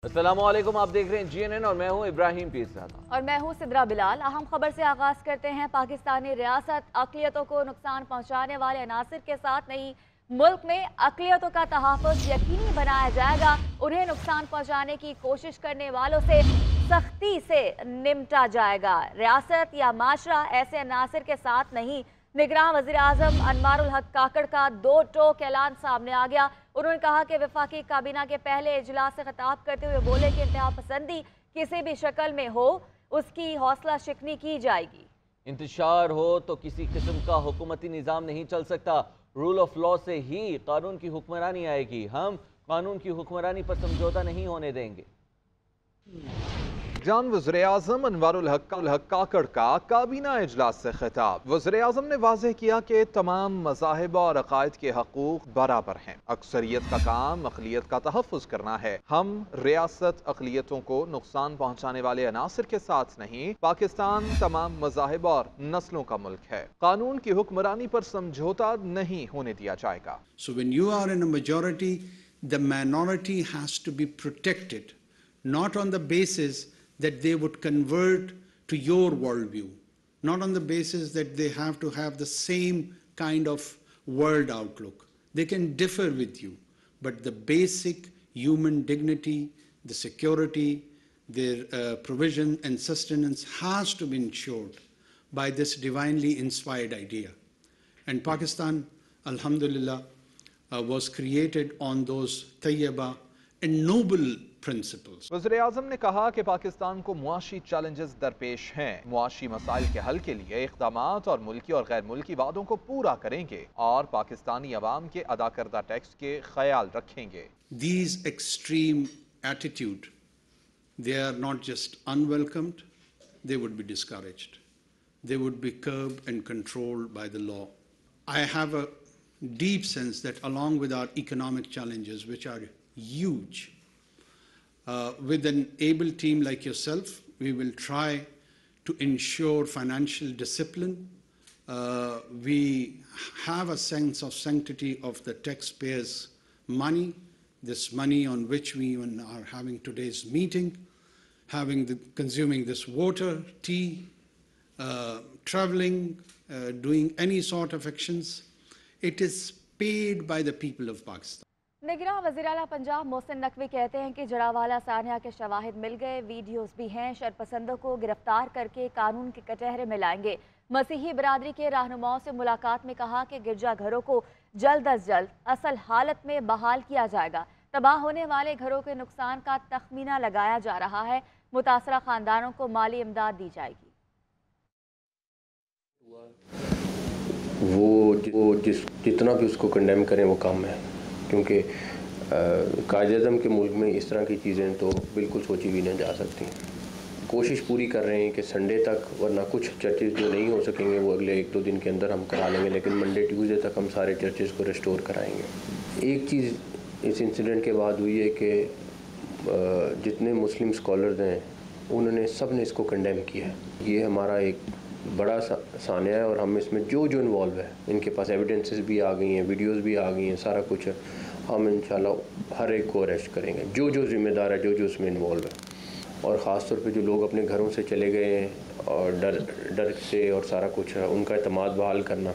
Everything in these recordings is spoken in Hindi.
अस्सलामुअलैकुम, आप देख रहे हैं जीएनएन और मैं हूं इब्राहिम पीरज़ादा और मैं हूं सिद्रा बिलाल। अहम खबर से आगाज करते हैं। पाकिस्तानी रियासत अक़लियतों को नुकसान पहुंचाने वाले अनासिर के साथ नहीं, मुल्क में अक़लियतों का तहफ़्फ़ुज़ यकीनी बनाया जाएगा। उन्हें नुकसान पहुंचाने की कोशिश करने वालों से सख्ती से निपटा जाएगा। रियासत या माशरा ऐसे अनासिर के साथ नहीं। निगरान वज़ीर आज़म अनवारुल हक काकड़ का दो टोक ऐलान सामने आ गया। उन्होंने कहा कि वफाकी काबीना के पहले इजलास से खिताब करते हुए बोले कि इंतहा पसंदी किसी भी शक्ल में हो, उसकी हौसला शिकनी की जाएगी। इंतशार हो तो किसी किस्म का हुकूमती निज़ाम नहीं चल सकता। रूल ऑफ लॉ से ही कानून की हुक्मरानी आएगी। हम कानून की हुक्मरानी पर समझौता नहीं होने देंगे। जान वज़ीर-ए-आज़म अनवारुल हक काकड़ का काबीना इजलास से खिताब। वज़ीर-ए-आज़म ने वाज़ेह किया कि तमाम मज़ाहिब और अक़ायद के हकूक़ बराबर हैं। अक्सरियत का काम अक़लियत का तहफ़्फ़ुज़ करना है। हम रियासत अक़लियतों को नुकसान पहुँचाने वाले अनासिर के साथ नहीं। पाकिस्तान तमाम मज़ाहिब और नस्लों का मुल्क है। कानून की हुक्मरानी पर समझौता नहीं होने दिया जाएगा। So when you are in a majority, the minority has to be protected, not on the basis that they would convert to your worldview, not on the basis that they have to have the same kind of world outlook. They can differ with you, but the basic human dignity, the security, their provision and sustenance has to be ensured by this divinely inspired idea. And Pakistan, alhamdulillah, was created on those tayyaba and noble principles. वज़ीर-ए-आज़म ने कहा कि पाकिस्तान को मुआशी चैलेंजेस दरपेश हैं। मुआशी मसाइल के हल के लिए इक़दामात और मुल्की और गैर मुल्की वादों को पूरा करेंगे और पाकिस्तानी अवाम के अदा करदा टैक्स के ख्याल रखेंगे। These extreme attitude, they are not just unwelcomed, they would be discouraged. They would be curbed and controlled by the law. I have a deep sense that along with our economic challenges, which are huge, with an able team like yourself, we will try to ensure financial discipline. We have a sense of sanctity of the taxpayers' money, this money on which we even are having today's meeting, consuming this water, tea, traveling, doing any sort of actions. It is paid by the people of Pakistan. निगरान वज़ीर आला पंजाब मोहसिन नकवी कहते हैं कि जड़ावाला सानिया के शवाहिद मिल गए, वीडियोस भी हैं। शरपसंदों को गिरफ्तार करके कानून के कटहरे में लाएंगे। मसीही बरादरी के रहनुमाओं से मुलाकात में कहा कि गिरजाघरों को जल्द अज जल्द असल हालत में बहाल किया जाएगा। तबाह होने वाले घरों के नुकसान का तखमीना लगाया जा रहा है। मुतासरा खानदानों को माली इमदाद दी जाएगी। वो जितना भी उसको कंडेम करें वो कम है, क्योंकि कायद-ए-आज़म के मुल्क में इस तरह की चीज़ें तो बिल्कुल सोची भी नहीं जा सकती। कोशिश पूरी कर रहे हैं कि संडे तक, वरना कुछ चर्चेज़ जो नहीं हो सकेंगे वो अगले 1-2 दिन के अंदर हम करा लेंगे, लेकिन मंडे ट्यूसडे तक हम सारे चर्चेज़ को रिस्टोर कराएंगे। एक चीज़ इस इंसिडेंट के बाद हुई है कि जितने मुस्लिम स्कॉलर्स हैं उन्होंने सब ने इसको कंडेम किया है। ये हमारा एक बड़ा सानिया है और हम इसमें जो इन्वॉल्व है, इनके पास एविडेंसेस भी आ गई हैं, वीडियोस भी आ गई हैं, सारा कुछ है। हम इंशाल्लाह हर एक को अरेस्ट करेंगे जो जिम्मेदार है, जो उसमें इन्वॉल्व है। और ख़ास तौर पे जो लोग अपने घरों से चले गए हैं और डर से और सारा कुछ है, उनका एतमाद बहाल करना,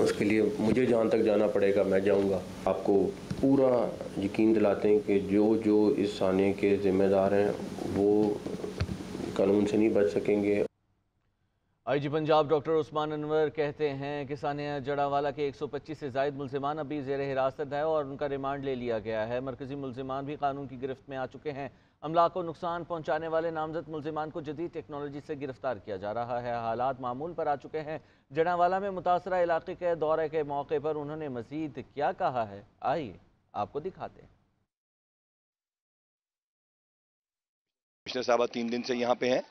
उसके लिए मुझे जहाँ तक जाना पड़ेगा मैं जाऊँगा। आपको पूरा यकीन दिलाते हैं कि जो इस सानिया के ज़िम्मेदार हैं वो कानून से नहीं बच सकेंगे। आईजी पंजाब डॉक्टर उस्मान अनवर कहते हैं कि सानिया जड़ावाला के 125 से ज़ायद मुल्ज़िमान अभी ज़ेर हिरासत है और उनका रिमांड ले लिया गया है। मरकज़ी मुल्ज़िमान भी कानून की गिरफ्त में आ चुके हैं। अमला को नुकसान पहुँचाने वाले नामजद मुल्ज़िमान को जदीद टेक्नोलॉजी से गिरफ्तार किया जा रहा है। हालात मामूल पर आ चुके हैं। जड़ावाला में मुतासरा इलाके के दौरे के मौके पर उन्होंने मज़ीद क्या कहा है, आइए आपको दिखाते हैं। कमिश्नर साहब 3 दिन से यहाँ पे हैं।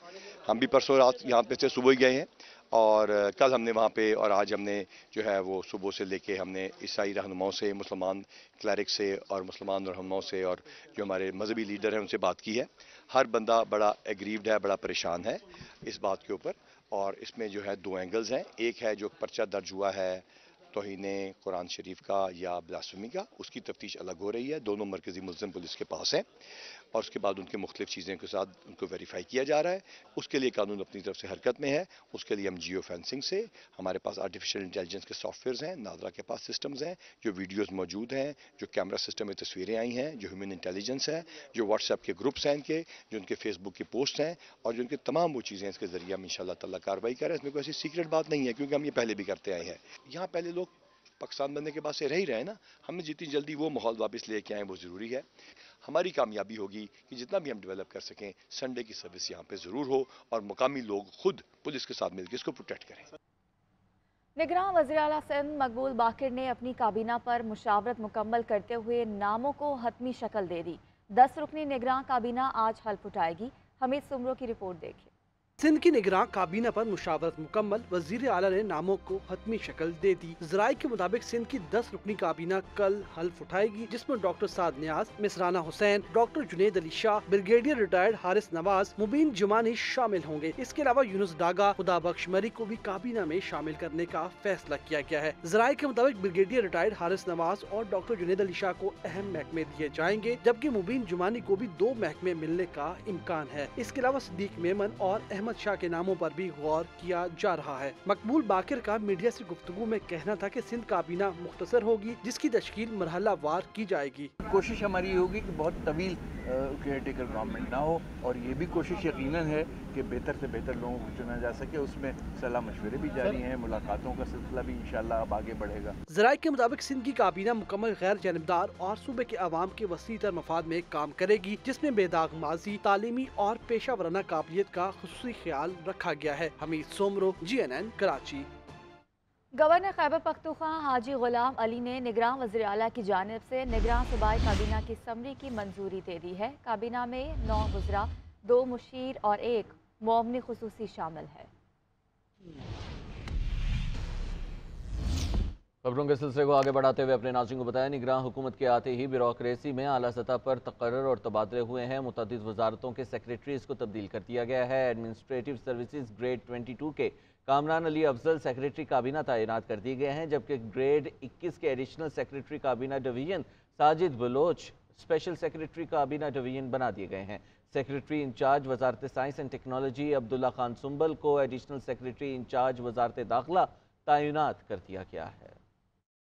हम भी परसों रात यहाँ पे से सुबह गए हैं और कल हमने वहाँ पे और आज हमने जो है वो सुबह से लेके हमने ईसाई रहनुमाओं से, मुसलमान क्लरिक से और मुसलमान रहनुमाओं से और जो हमारे मजहबी लीडर हैं उनसे बात की है। हर बंदा बड़ा एग्रीव्ड है, बड़ा परेशान है इस बात के ऊपर। और इसमें जो है 2 एंगल्स हैं। एक है जो पर्चा दर्ज हुआ है तौहीने कुरान शरीफ का या ब्लास्फेमी का, उसकी तफ्तीश अलग हो रही है, दोनों मरकज़ी मुल्ज़िम पुलिस के पास है। और उसके बाद उनके मुख्तलिफ चीज़ें के साथ उनको वेरीफाई किया जा रहा है। उसके लिए कानून अपनी तरफ से हरकत में है। उसके लिए हम जियो फेंसिंग से, हमारे पास आर्टिफिशियल इंटेलिजेंस के सॉफ्टवेयर हैं, नादरा के पास सिस्टम्स हैं, जो वीडियोस मौजूद हैं, जो कैमरा सिस्टम में तस्वीरें आई हैं, जो ह्यूमन इंटेलिजेंस है, जो व्हाट्सएप के ग्रुप्स हैं इनके, जो उनके फेसबुक की पोस्ट हैं, और जो उनके तमाम वो चीज़ें इसके जरिए हम इंशाल्लाह ताला कार्रवाई करें। इसमें कोई ऐसी सीक्रेट बात नहीं है, क्योंकि हम ये पहले भी करते आए हैं। यहाँ पहले लोग पाकिस्तान बनने के बाद से रह ही रहे हैं ना, हमें जितनी जल्दी वो माहौल वापस लेके आए वो ज़रूरी है। हमारी कामयाबी होगी कि जितना भी हम डेवलप कर सकें, संडे की सर्विस यहाँ पे ज़रूर हो और मुकामी लोग खुद पुलिस के साथ मिलकर इसको प्रोटेक्ट करें। निगरान वज़ीर आला सिंध मकबूल बाकिर ने अपनी काबीना पर मुशावरत मुकम्मल करते हुए नामों को हतमी शक्ल दे दी। 10 रुकनी निगरान काबीना आज हल्फ उठाएगी। हमीद सुमरो की रिपोर्ट देखिए। सिंध की निगरान काबीना पर मुशावरत मुकम्मल, वजीर आला ने नामों को हतमी शक्ल दे दी। ज़राए के मुताबिक सिंध की 10 रुकनी काबीना कल हल्फ उठाएगी, जिसमें डॉक्टर साद न्याज, मिसराना Hussain, doctor Junaid Ali Shah, brigadier retired Haris Nawaz, Mubeen Jumani शामिल होंगे। इसके अलावा यूनुस डागा, खुदा बख्श मरी को भी काबीना में शामिल करने का फैसला किया गया है। ज़राए के मुताबिक ब्रिगेडियर रिटायर्ड हारिस नवाज और डॉक्टर जुनेद अली शाह को अहम महकमे दिए जाएंगे, जबकि मुबीन जुमानी को भी 2 महकमे मिलने का इम्कान है। इसके अलावा सिद्दीक मेमन और अहमद शाह के नामों पर भी गौर किया जा रहा है। मकबूल बाकिर का मीडिया से गुफ्तगू में कहना था कि सिंध काबीना मुख्तसर होगी, जिसकी तश्कील मरहला वार की जाएगी। कोशिश हमारी ये होगी कि बहुत तवील केयरटेकर गवर्नमेंट ना हो, और ये भी कोशिश यकीनन है कि बेहतर से बेहतर लोगों को चुना जा सके। उसमें सलाह मशवरे भी जारी हैं, मुलाकातों का सिलसिला भी इंशाल्लाह अब आगे बढ़ेगा। ज़राए के मुताबिक सिंध की काबीना मुकम्मल गैर जानबदार और सूबे के अवाम के वसीतर मफाद में काम करेगी, जिसमें बेदाग माजी, तालीमी और पेशा वराना काबिलियत का खुसूसी ख्याल रखा गया है। हमीद सोमरो, GNN कराची। गवर्नर खैबर पख्तूनख्वा हाजी गुलाम अली ने निगरान वज़ीर आला की जानिब से निगरान सूबाई काबीना की समरी की मंजूरी दे दी है। काबीना में 9 वज़रा, 2 मुशीर और 1 मुअव्विन खुसूसी शामिल है। खबरों के सिलसिले को आगे बढ़ाते हुए अपने नाज़रीन को बताया, निगरान हुकूमत के आते ही ब्यूरोक्रेसी में आला सतह पर तकर्रुर और तबादले हुए हैं। मुतअद्दिद वजारतों के सेक्रेटरीज को तब्दील कर दिया गया है। एडमिनिस्ट्रेटिव सर्विसेज ग्रेड 22 के कामरान अली अफजल सेक्रेटरी काबीना तैनात कर दिए गए हैं, जबकि ग्रेड 21 के एडिशनल सेक्रेटरी काबीना division Sajid Baloch special secretary काबीना डिवीजन बना दिए गए हैं। सेक्रेटरी इंचार्ज वजारत science and technology Abdullah Khan Sumbal को एडिशनल सेक्रेटरी इंचार्ज वजारत दाखिला तैनात कर दिया गया है।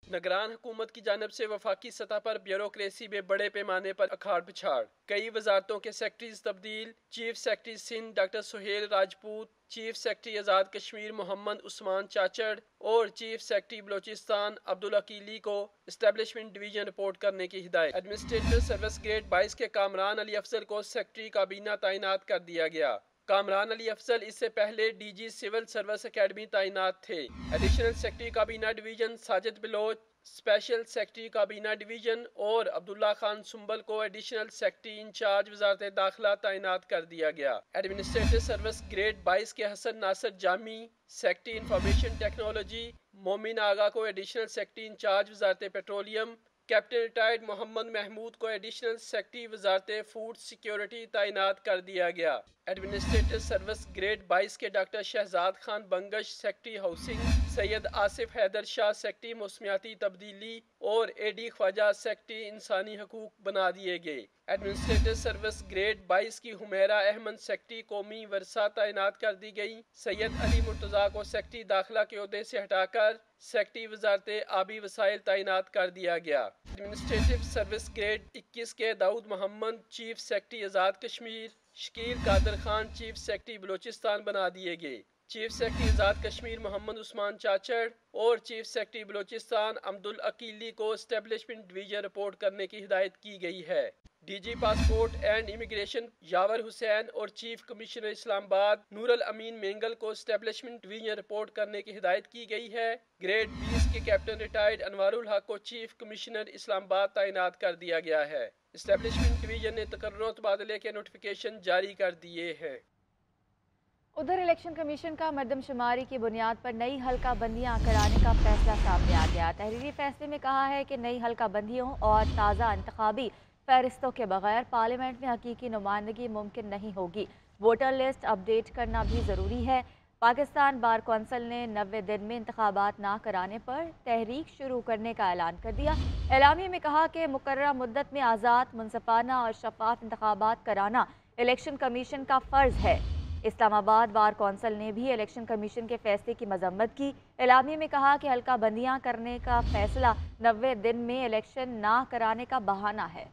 निगरान हुकूमत की जानिब से वफाकी सतह पर ब्यूरोक्रेसी में बड़े पैमाने पर अखाड़ पिछाड़, कई वजारतों के सेक्रेटरीज तब्दील। Chief secretary Sindh doctor Sohail Rajput, chief secretary Azad Kashmir Mohammad Usman Chachar और चीफ सेक्रेटरी बलोचिस्तान अब्दुल अकीली को एस्टेब्लिशमेंट डिवीजन रिपोर्ट करने की हिदायत। एडमिनिस्ट्रेटिव सर्विस ग्रेड 22 के कामरान अली अफजल को सेक्रेटरी काबीना तैनात कर दिया गया। कामरान अली अफजल इससे पहले DG सिविल सर्विस अकेडमी तैनात थे। एडिशनल सेक्रेटरी काबीना division Sajid Baloch, special secretary काबीना डिवीजन और अब्दुल्ला खान सुंबल को एडिशनल सेक्रेटरी इंचार्ज वजारत दाखिला तैनात कर दिया गया। एडमिनिस्ट्रेटिव सर्विस ग्रेड 22 के Hassan Nasir Jami, secretary information technology Momin Agha को एडिशनल सेक्रेटरी इंचार्ज वजारत petroleum, captain retired Mohammad Mahmood को एडिशनल सेक्रेटरी वजारत फूड सिक्योरिटी तैनात कर दिया गया। एडमिनिस्ट्रेटिव सर्विस ग्रेड 22 के doctor Shahzad Khan Bangash secretary housing, Syed Asif Haider Shah secretary मौसमियाती तब्दीली और AD ख्वाजा सेक्रेटरी इंसानी हकूक बना दिए गए। एडमिनिस्ट्रेटिव सर्विस ग्रेड 22 की हुमैरा अहमद सेक्रेटरी कौमी वर्सा तैनात कर दी गई। सैयद अली मुर्तज़ा को सेक्रेटरी दाखिला के ओहदे से हटाकर सेक्रेटरी वजारत आबी वसाइल तैनात कर दिया गया। एडमिनिस्ट्रेटिव सर्विस ग्रेड 21 के Dawood Mohammad chief secretary Azad Kashmir, Shakeel Kader Khan chief secretary Balochistan बना दिए गए। चीफ सेक्रेटरी आज़ाद कश्मीर मोहम्मद उस्मान चाचड़ और चीफ सेक्रेटरी बलोचिस्तान अब्दुल अकीली को एस्टेब्लिशमेंट डिवीजन रिपोर्ट करने की हिदायत की गई है। DG पासपोर्ट एंड इमिग्रेशन यावर हुसैन और चीफ कमिश्नर इस्लामाबाद नूरुल अमीन मेंगल को एस्टेब्लिशमेंट डिवीजन रिपोर्ट करने की हिदायत की गई है। ग्रेड 20 के कैप्टन रिटायर्ड अनवारुल हक को चीफ कमिश्नर इस्लामाबाद तैनात कर दिया गया है। एस्टेब्लिशमेंट डिवीजन ने तकर्रुर तबादले के नोटिफिकेशन जारी कर दिए हैं। उधर इलेक्शन कमीशन का मरदमशुमारी की बुनियाद पर नई हल्का बंदियाँ कराने का फैसला सामने आ गया। तहरीरी फैसले में कहा है कि नई हल्का बंदियों और ताज़ा इंतखाबी फहरिस्तों के बगैर पार्लियामेंट में हकीकी नुमाइंदगी मुमकिन नहीं होगी। वोटर लिस्ट अपडेट करना भी ज़रूरी है। पाकिस्तान बार कौंसिल ने 90 दिन में इंतखाबात ना कराने पर तहरीक शुरू करने का ऐलान कर दिया। एलामिया में कहा कि मुकर्ररा मुद्दत में आज़ाद, मुनसिफाना और शफाफ इंतखाबात कराना इलेक्शन कमीशन का फ़र्ज़ है। इस्लामाबाद बार कौंसिल ने भी इलेक्शन कमीशन के फैसले की मजम्मत की। एलामिया में कहा कि हल्का बंदियाँ करने का फैसला 90 दिन में इलेक्शन ना कराने का बहाना है।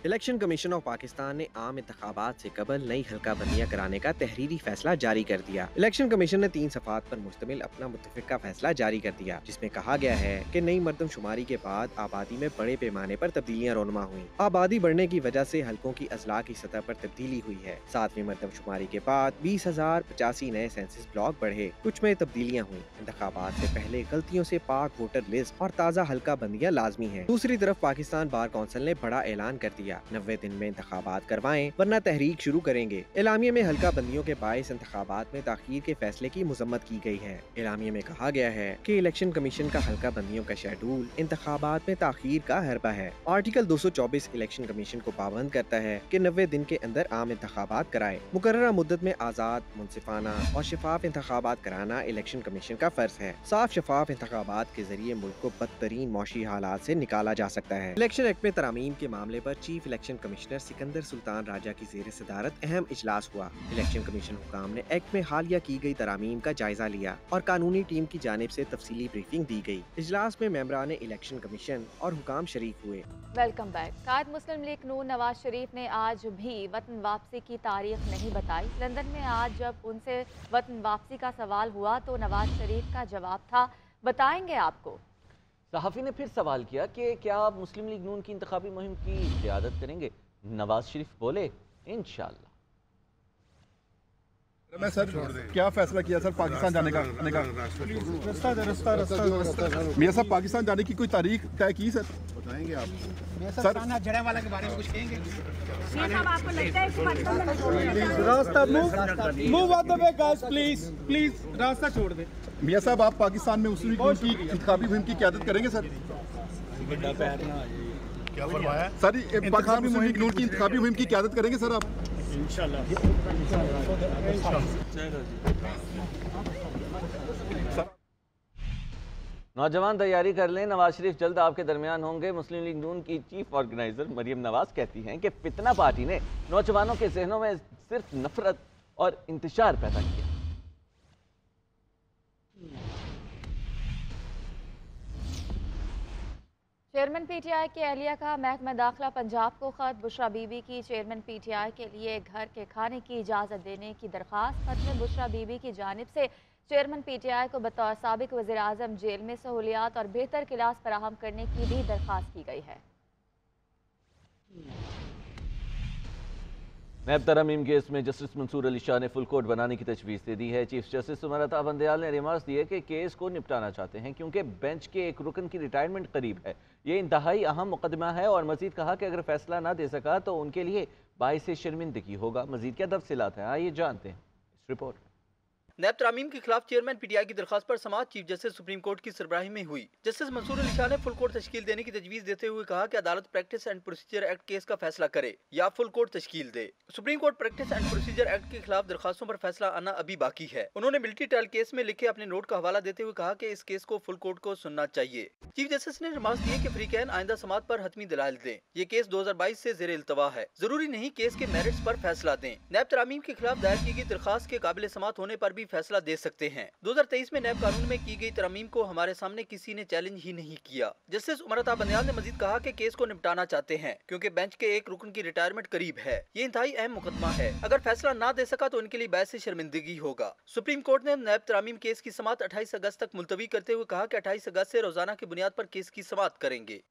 इलेक्शन कमीशन ऑफ पाकिस्तान ने आम इंतखाबात से कबल नई हल्का बंदियाँ कराने का तहरीरी फैसला जारी कर दिया। इलेक्शन कमीशन ने 3 सफ़ात पर मुश्तमिल अपना मुत्तफ़िक़ा फैसला जारी कर दिया, जिसमें कहा गया है कि नई मरदमशुमारी के बाद आबादी में बड़े पैमाने पर तब्दीलियाँ रोनमा हुई। आबादी बढ़ने की वजह से हल्कों की अजला की सतह पर तब्दीली हुई है। 7वीं मरदमशुमारी के बाद 20,085 नए सेंसस ब्लॉक बढ़े, कुछ में तब्दीलियाँ हुई। इंतखाबात से पहले गलतियों से पाक वोटर लिस्ट और ताज़ा हल्का बंदियाँ लाजमी है। दूसरी तरफ पाकिस्तान बार कौंसिल ने बड़ा ऐलान कर दिया, 90 दिन में इंतखाबात करवाएं वरना तहरीक शुरू करेंगे। एलामिया में हल्का बंदियों के बाइस इंतखाबात में ताखीर के फैसले की मजम्मत की गई है। एलामिया में कहा गया है कि इलेक्शन कमीशन का हल्का बंदियों का शेड्यूल इंतखाबात में ताखीर का हरबा है। आर्टिकल 224 इलेक्शन कमीशन को पाबंद करता है कि 90 दिन के अंदर आम इंतखाबात कराए। मुकर्ररा मुद्दत में आज़ाद, मुनसिफाना और शफाफ इंतखाबात कराना इलेक्शन कमीशन का फर्ज है। साफ शफाफ इंतखाबात के जरिए मुल्क को बदतरीन मौशी हालात से निकाला जा सकता है। इलेक्शन एक्ट में तरामीम के मामले पर chief election commissioner Sikandar Sultan Raja की ज़ेर सदारत अहम इजलास हुआ। इलेक्शन कमीशन हुकाम ने एक्ट में हालिया की गई तरामीम का जायजा लिया और कानूनी टीम की जानिब से तफसीली ब्रीफिंग दी गई। इजलास में मेंबरान इलेक्शन कमीशन और हुकाम शरीक हुए। Welcome back. कायद मुस्लिम लीग नून नवाज शरीफ ने आज भी वतन वापसी की तारीख नहीं बताई। लंदन में आज जब उनसे वतन वापसी का सवाल हुआ तो नवाज शरीफ का जवाब था, बताएंगे आपको। सहाफ़ी ने फिर सवाल किया कि क्या आप मुस्लिम लीग नून की इंतखाबी मुहिम की क़ियादत करेंगे? नवाज शरीफ बोले, इंशाअल्लाह। मैं सर क्या फैसला किया सर पाकिस्तान जाने का? मियां साहब पाकिस्तान जाने की कोई तारीख तय की सर? बताएंगे आप सर? जड़ेवाला के बारे में कुछ कहेंगे? आपको लगता है रास्ता move out the way guys, please रास्ता छोड़ दे। मियां साहब आप पाकिस्तान में मुस्लिम लीग की इंतखाबी मुहिम की क़ियादत करेंगे सर? क्या फरमाया सर? पाकिस्तान मुस्लिम लीग नून की इंतखाबी मुहिम की क़ियादत करेंगे सर आप? नौजवान तैयारी कर लें, नवाज शरीफ जल्द आपके दरमियान होंगे। मुस्लिम लीग नून की चीफ ऑर्गेनाइजर मरियम नवाज कहती हैं कि फितना पार्टी ने नौजवानों के जहनों में सिर्फ नफरत और इंतशार पैदा किया। चेयरमैन पीटीआई की अहलिया का महकमा दाखिला पंजाब को खत। बुशरा बीबी की चेयरमैन पीटीआई के लिए घर के खाने की इजाज़त देने की दरख्वास्त। खत में बुशरा बीबी की जानिब से चेयरमैन पीटीआई को बतौर साबिक वज़ीर आज़म जेल में सहूलियात और बेहतर क्लास फराहम करने की भी दरख्वास्त की गई है। नैब तरमीम केस में जस्टिस मंसूर अली शाह ने फुल कोर्ट बनाने की तजवीज़ दे दी है। चीफ जस्टिस उमर अता बंदयाल ने रिमार्क्स दिए कि केस को निपटाना चाहते हैं क्योंकि बेंच के एक रुकन की रिटायरमेंट करीब है। ये इंतहाई अहम मुकदमा है और मजीद कहा कि अगर फैसला ना दे सका तो उनके लिए बाइस शर्मिंदगी होगा। मजीद क्या तफसीलात हैं, आइए जानते हैं इस रिपोर्ट में। नैब तरामीम के खिलाफ चेयरमैन पीटीआई की दरख्वास्त पर समाअत चीफ जस्टिस सुप्रीम कोर्ट की सरबराही में हुई। जस्टिस मंसूर अली शाह ने फुल कोर्ट तश्कील देने की तजवीज़ देते हुए कहा कि अदालत practice and procedure act case का फैसला करे या फुल कोर्ट तश्कील दे। Supreme court practice and procedure act के खिलाफ दरख्वास्तों पर फैसला आना अभी बाकी है। उन्होंने मिलिट्री ट्रायल केस में लिखे अपने नोट का हवाला देते हुए कहा कि इस केस को फुल कोर्ट को सुनना चाहिए। चीफ जस्टिस ने रिमार्क्स दिए कि फ्रीकैन आइंदा समाअत पर हतमी दलाइल दें। ये केस 2022 से ज़ेर इल्तवा है, जरूरी नहीं केस के मेरिट्स पर फैसला दें। नैब तरामीम के खिलाफ दायर की गई दरख्वास्त के काबिल समाअत होने पर भी फैसला दे सकते हैं। 2023 में नैब कानून में की गई तरमीम को हमारे सामने किसी ने चैलेंज ही नहीं किया। जस्टिस उमर अता बंदयाल ने मजीद कहा कि केस को निपटाना चाहते हैं क्योंकि बेंच के एक रुकन की रिटायरमेंट करीब है। ये इंतहाई अहम मुकदमा है, अगर फैसला ना दे सका तो उनके लिए बाइस शर्मिंदगी होगा। सुप्रीम कोर्ट ने नैब तरामीम केस की समाअत 28 अगस्त तक मुलतवी करते हुए कहा कि 28 अगस्त से रोजाना की बुनियाद पर केस की समाअत करेंगे।